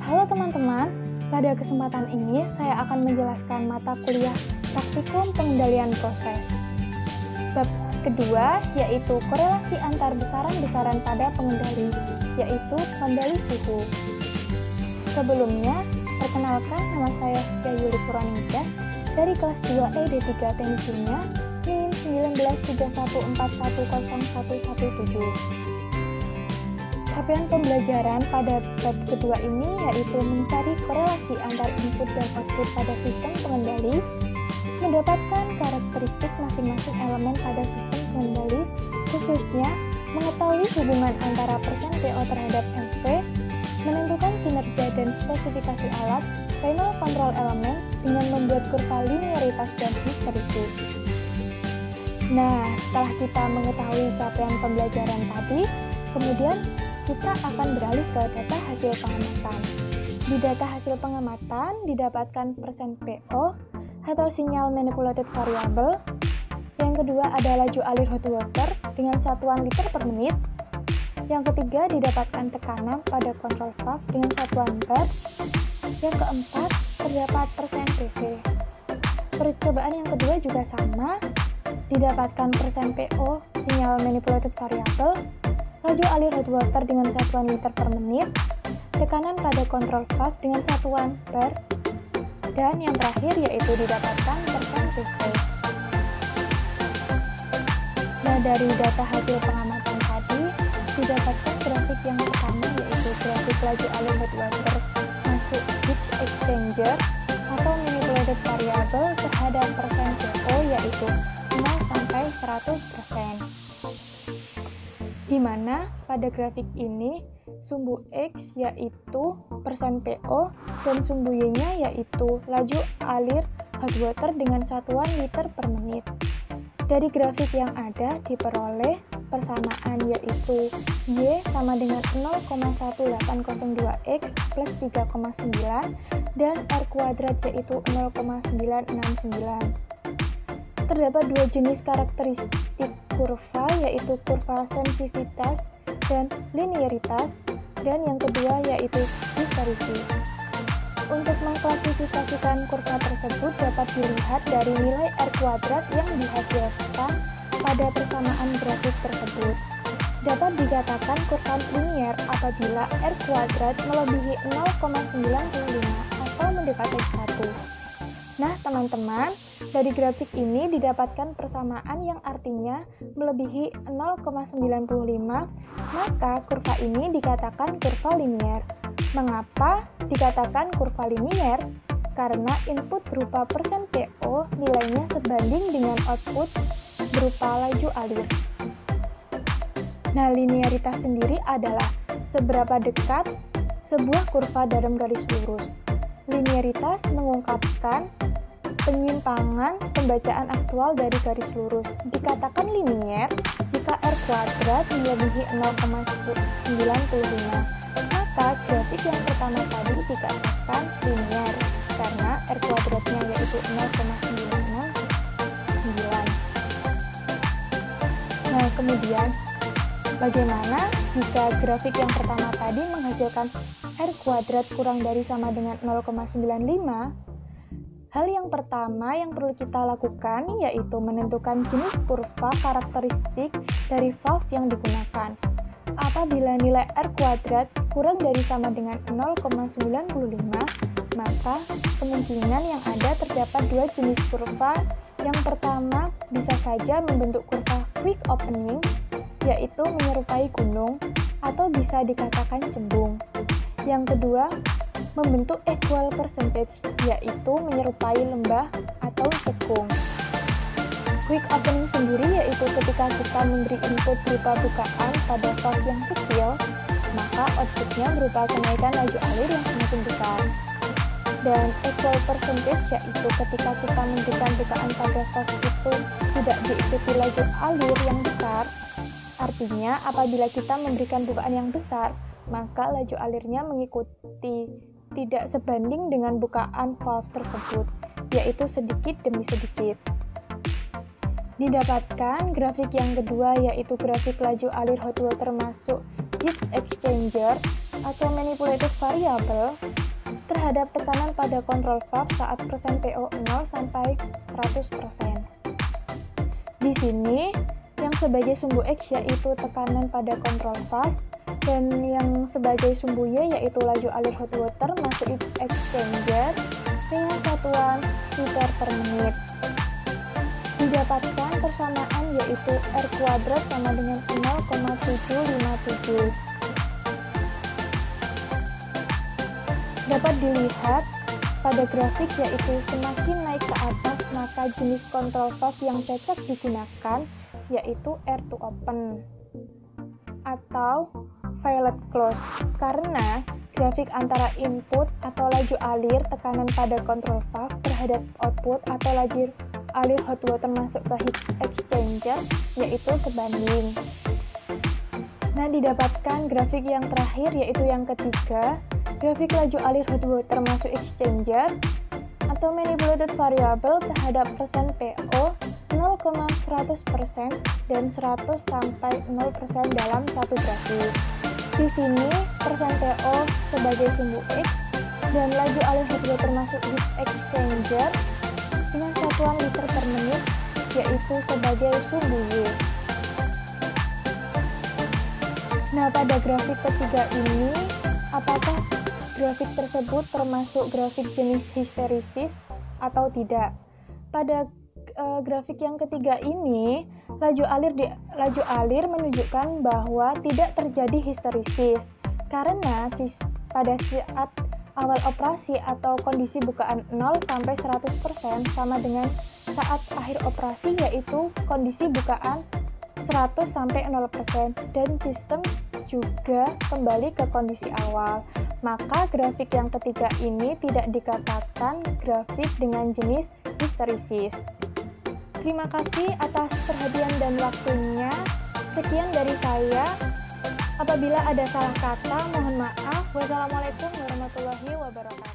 Halo teman-teman, pada kesempatan ini saya akan menjelaskan mata kuliah Praktikum Pengendalian Proses. Bab kedua yaitu korelasi antar besaran-besaran pada pengendali, yaitu kendali suhu. Sebelumnya, perkenalkan nama saya Setia Yuli Purwaningtyas dari kelas 2 ED3 Teknik Kimia NIM 1931410117. Capaian pembelajaran pada bab kedua ini yaitu mencari korelasi antar input dan output pada sistem pengendali, mendapatkan karakteristik masing-masing elemen pada sistem pengendali, khususnya mengetahui hubungan antara persen PO terhadap MV, menentukan kinerja dan spesifikasi alat, final control elemen dengan membuat kurva linearitas dan histeresis. Nah, setelah kita mengetahui capaian pembelajaran tadi, kemudian kita akan beralih ke data hasil pengamatan. Di data hasil pengamatan didapatkan persen PO atau sinyal manipulated variable. Yang kedua ada laju alir hot water dengan satuan liter per menit. Yang ketiga didapatkan tekanan pada control valve dengan satuan bar. Yang keempat terdapat persen PV. Percobaan yang kedua juga sama, didapatkan persen PO sinyal manipulated variable, laju alir hot water dengan satuan liter per menit, tekanan pada control valve dengan satuan bar, dan yang terakhir yaitu didapatkan persen PV. Nah, dari data hasil pengamatan tadi, didapatkan grafik yang pertama yaitu grafik laju alir hot water masuk heat exchanger atau manipulated variable terhadap persen PO yaitu 0 sampai 100%. Di mana pada grafik ini sumbu X yaitu persen PO dan sumbu Y-nya yaitu laju alir hot water dengan satuan liter per menit. Dari grafik yang ada diperoleh persamaan yaitu Y sama dengan 0,1802X plus 3,9 dan R kuadrat yaitu 0,969. Terdapat dua jenis karakteristik kurva yaitu kurva sensitivitas dan linearitas, dan yang kedua yaitu histeresis. Untuk mengklasifikasikan kurva tersebut dapat dilihat dari nilai R kuadrat yang dihasilkan pada persamaan grafik tersebut. Dapat dikatakan kurva linier apabila R kuadrat melebihi 0,95 atau mendekati 1. Nah, teman-teman, dari grafik ini didapatkan persamaan yang artinya melebihi 0,95, maka kurva ini dikatakan kurva linier. Mengapa dikatakan kurva linier? Karena input berupa persen PO nilainya sebanding dengan output berupa laju alir. Nah, linearitas sendiri adalah seberapa dekat sebuah kurva dalam garis lurus. Linearitas mengungkapkan penyimpangan pembacaan aktual dari garis lurus. Dikatakan linier jika R kuadrat melebihi 0,95, maka grafik yang pertama tadi dikatakan linier karena R kuadratnya yaitu 0,969. Nah, kemudian bagaimana jika grafik yang pertama tadi menghasilkan R kuadrat kurang dari sama dengan 0,95? Hal yang pertama yang perlu kita lakukan yaitu menentukan jenis kurva karakteristik dari valve yang digunakan. Apabila nilai R kuadrat kurang dari sama dengan 0,95, maka kemungkinan yang ada terdapat dua jenis kurva. Yang pertama bisa saja membentuk kurva quick opening, yaitu menyerupai gunung, atau bisa dikatakan cembung. Yang kedua, membentuk equal percentage, yaitu menyerupai lembah atau cekung. Quick opening sendiri yaitu ketika kita memberi input berupa bukaan pada valve yang kecil, maka outputnya berupa kenaikan laju alir yang semakin besar. Dan equal percentage yaitu ketika kita memberikan bukaan pada valve itu tidak diikuti laju alir yang besar. Artinya, apabila kita memberikan bukaan yang besar, maka laju alirnya mengikuti tidak sebanding dengan bukaan valve tersebut, yaitu sedikit demi sedikit. Didapatkan grafik yang kedua yaitu grafik laju alir hot water masuk heat exchanger atau manipulated variable terhadap tekanan pada kontrol valve saat persen PO 0 sampai 100%. Di sini, yang sebagai sumbu X yaitu tekanan pada kontrol valve, dan yang sebagai sumbu Y yaitu laju alir hot water masuk heat exchanger dengan satuan liter per menit. Didapatkan persamaan yaitu R kuadrat sama dengan 0,757. Dapat dilihat pada grafik yaitu semakin naik ke atas maka jenis kontrol valve yang cocok digunakan yaitu air to open atau violet close, karena grafik antara input atau laju alir tekanan pada kontrol valve terhadap output atau laju alir hot water masuk ke heat exchanger yaitu sebanding. Nah, didapatkan grafik yang terakhir yaitu yang ketiga, grafik laju alir hot water masuk exchanger atau manipulated variable terhadap persen PO 0,100% dan 100 sampai 0% dalam satu grafik. Di sini persen PO sebagai sumbu X dan laju alir hot water masuk heat exchanger dengan satuan liter per menit yaitu sebagai sumbu Y. Nah, pada grafik ketiga ini, apakah grafik tersebut termasuk grafik jenis histerisis atau tidak? Pada grafik yang ketiga ini, laju alir menunjukkan bahwa tidak terjadi histerisis karena pada saat awal operasi atau kondisi bukaan 0 sampai 100% sama dengan saat akhir operasi yaitu kondisi bukaan 100 sampai 0% dan sistem juga kembali ke kondisi awal. Maka grafik yang ketiga ini tidak dikatakan grafik dengan jenis histerisis. Terima kasih atas perhatian dan waktunya. Sekian dari saya. Apabila ada salah kata, mohon maaf. Wassalamualaikum warahmatullahi wabarakatuh.